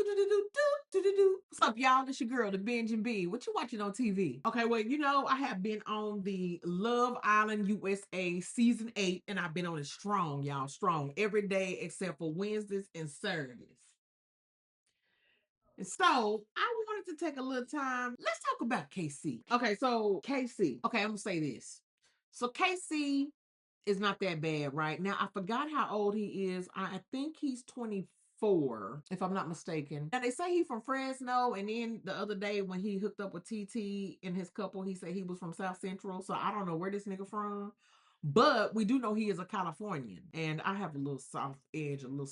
What's up, y'all? It's your girl, the Binge and B. What you watching on TV? Okay, well, you know, I have been on the Love Island USA season 8, and I've been on it strong, y'all. Strong every day except for Wednesdays and Saturdays. And so I wanted to take a little time. Let's talk about KC. Okay, so KC. Okay, I'm gonna say this. So KC is not that bad, right? Now I forgot how old he is. I think he's 24, if I'm not mistaken. Now they say he's from Fresno, and then the other day when he hooked up with TT and his couple, he said he was from South Central. So I don't know where this nigga from. But we do know he is a Californian. And I have a little soft edge, a little a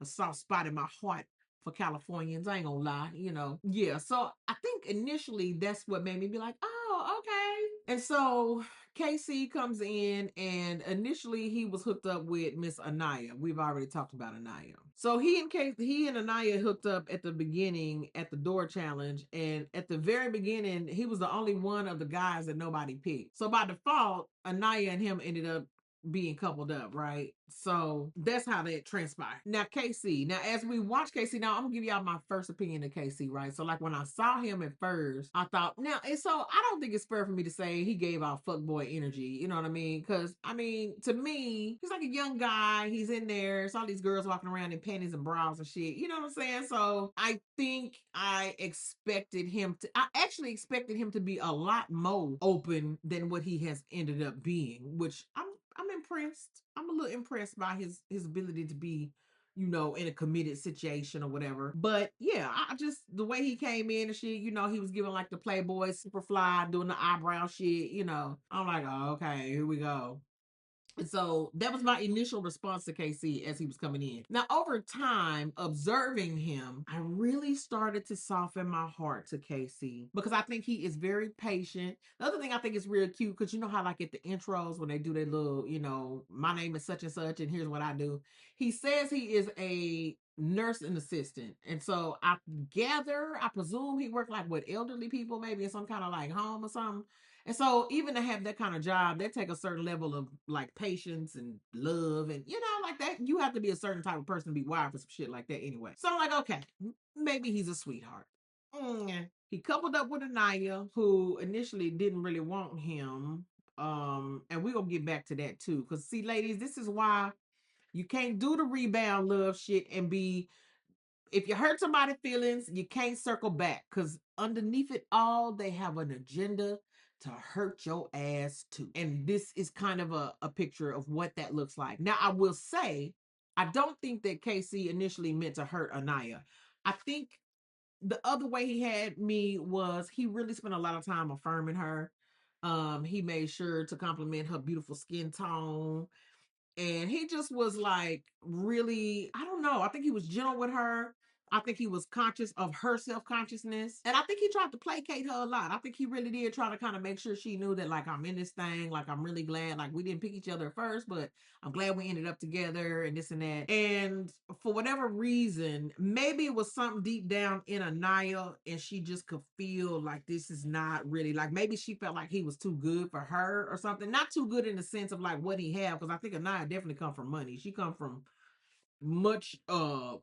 soft spot in my heart for Californians. I ain't gonna lie, you know. Yeah, so I think initially that's what made me be like, oh, okay. And so KC comes in, and initially he was hooked up with Miss Anaya. We've already talked about Anaya. So he and Anaya hooked up at the beginning at the door challenge, and at the very beginning, he was the only one of the guys that nobody picked. So by default, Anaya and him ended up being coupled up, right? So that's how that transpired. Now, KC. Now, as we watch KC, now I'm gonna give y'all my first opinion of KC, right? So, like when I saw him at first, I thought, now, and so I don't think it's fair for me to say he gave out fuckboy energy. You know what I mean? Because I mean, to me, he's like a young guy. He's in there. It's all these girls walking around in panties and bras and shit. You know what I'm saying? So I think I actually expected him to be a lot more open than what he has ended up being, which I'm impressed. I'm a little impressed by his ability to be, you know, in a committed situation or whatever. But yeah, I just the way he came in and shit, you know, he was giving like the Playboy Superfly, doing the eyebrow shit, you know. I'm like, oh, okay, here we go. And so that was my initial response to KC as he was coming in. Now, over time, observing him, I really started to soften my heart to KC because I think he is very patient. The other thing I think is real cute, because you know how, like, at the intros, when they do their little, you know, my name is such and such, and here's what I do. He says he is a nurse and assistant. And so I presume he worked like with elderly people, maybe in some kind of like home or something. And so even to have that kind of job, they take a certain level of like patience and love, and you know, like that. You have to be a certain type of person to be wired for some shit like that anyway. So I'm like, okay, maybe he's a sweetheart. He coupled up with Anaya, who initially didn't really want him. And we're gonna get back to that too. Cause see, ladies, this is why you can't do the rebound love shit and be, if you hurt somebody's feelings, you can't circle back, because underneath it all, they have an agenda to hurt your ass too. And this is kind of a picture of what that looks like. Now, I will say, I don't think that KC initially meant to hurt Anaya. I think the other way he had me was he really spent a lot of time affirming her. He made sure to compliment her beautiful skin tone, and he just was like really, I don't know, I think he was gentle with her. I think he was conscious of her self-consciousness, and I think he tried to placate her a lot. I think he really did try to kind of make sure she knew that, like, I'm in this thing, like, I'm really glad, like, we didn't pick each other at first, but I'm glad we ended up together and this and that. And for whatever reason, maybe it was something deep down in Anaya, and she just could feel like this is not really, like, maybe she felt like he was too good for her or something. Not too good in the sense of like what he had, because I think Anaya definitely come from money. She come from much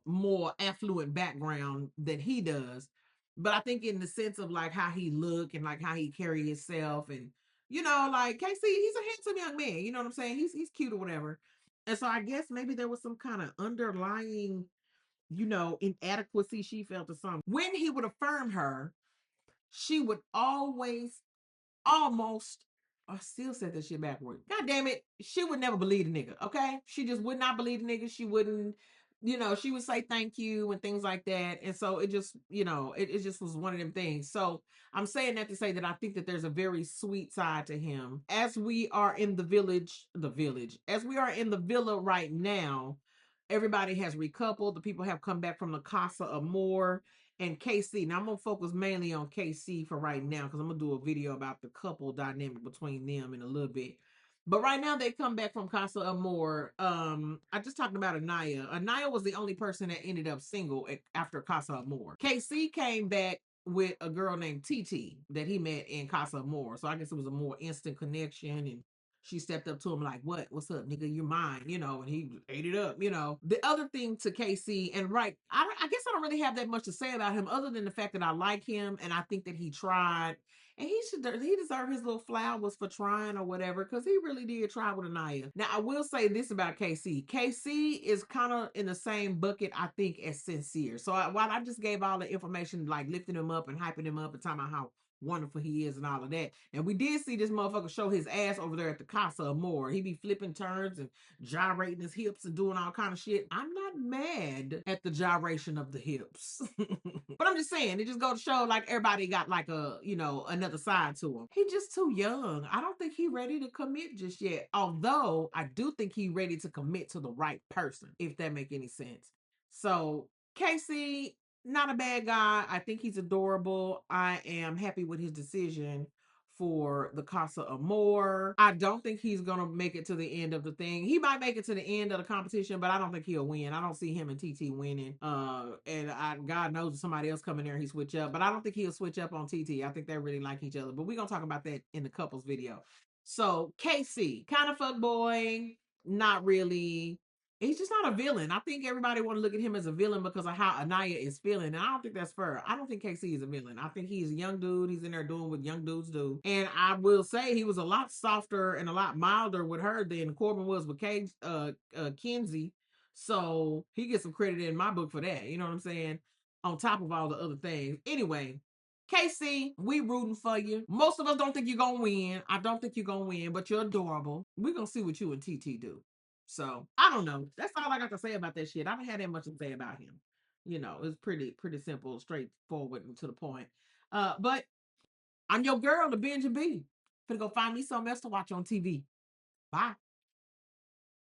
more affluent background than he does. But I think in the sense of like how he look and like how he carry himself, and you know, like KC, he's a handsome young man, you know what I'm saying? He's cute or whatever. And so I guess maybe there was some kind of underlying, you know, inadequacy she felt or something. When he would affirm her, she would always almost, I still said that shit backward. God damn it. She would never believe the nigga. Okay. She just would not believe the nigga. She wouldn't, you know, she would say thank you and things like that. And so it just, you know, it just was one of them things. So I'm saying that to say that I think that there's a very sweet side to him. As we are in as we are in the villa right now, everybody has recoupled. The people have come back from the Casa Amor and KC. Now I'm gonna focus mainly on KC for right now, because I'm gonna do a video about the couple dynamic between them in a little bit. But right now they come back from Casa Amor. I just talked about Anaya. Anaya was the only person that ended up single after Casa Amor. KC came back with a girl named TT that he met in Casa Amor. So I guess it was a more instant connection, and she stepped up to him like, what's up, nigga? You're mine, and he ate it up. The other thing to Casey, and right, I guess I don't really have that much to say about him other than the fact that I like him and I think that he tried. And he deserved his little flowers for trying or whatever, because he really did try with Anaya. Now, I will say this about KC. KC is kind of in the same bucket, I think, as Sincere. So while I just gave all the information, like lifting him up and hyping him up and talking about how wonderful he is and all of that. And we did see this motherfucker show his ass over there at the Casa Amor. He be flipping turns and gyrating his hips and doing all kind of shit. I'm not mad at the gyration of the hips. But I'm just saying, it just go to show like everybody got like another side to him. He just too young. I don't think he ready to commit just yet. Although I do think he ready to commit to the right person, if that make any sense. So Casey, not a bad guy. I think he's adorable. I am happy with his decision for the Casa Amor. I don't think he's gonna make it to the end of the thing. He might make it to the end of the competition, but I don't think he'll win. I don't see him and TT winning. God knows if somebody else come in there and he switch up, but I don't think he'll switch up on TT. I think they really like each other. But we're gonna talk about that in the couples video. So Casey, kind of fuck boy, not really. He's just not a villain. I think everybody want to look at him as a villain because of how Anaya is feeling. And I don't think that's fair. I don't think KC is a villain. I think he's a young dude. He's in there doing what young dudes do. And I will say he was a lot softer and a lot milder with her than Corbin was with Kenzie. So he gets some credit in my book for that. You know what I'm saying? On top of all the other things. Anyway, KC, we rooting for you. Most of us don't think you're going to win. I don't think you're going to win, but you're adorable. We're going to see what you and TT do. So I don't know. That's all I got to say about that shit. I don't have that much to say about him. It's pretty simple, straightforward, and to the point. But I'm your girl, the Benja B. Gonna go find me something else to watch on TV. Bye.